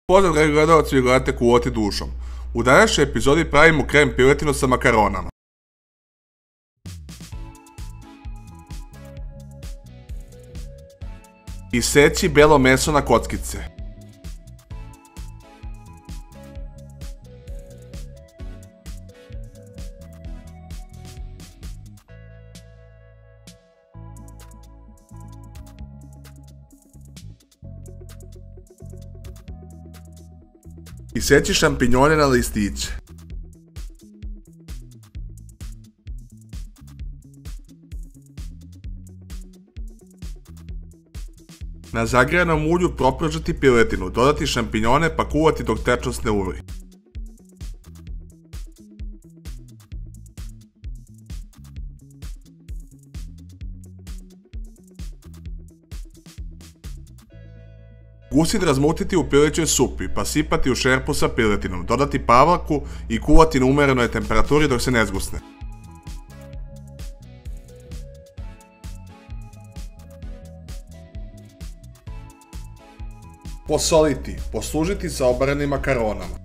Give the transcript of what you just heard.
Pozdrav dragi gledalci, vi gledate Kuvati dušom. U današnjoj epizodi pravimo krem piletinu sa makaronama. Iseći belo meso na kockice. Iseći šampinjone na listiće. Na zagrejanom ulju propržiti piletinu, dodati šampinjone pa kuvati dok tečnost ne uvri. Gusid razmutiti u pilećoj supi, pa sipati u šerpu sa piletinom, dodati pavlaku i kuvati na umerenoj temperaturi dok se ne zgusne. Posoliti, poslužiti sa obarenim makaronama.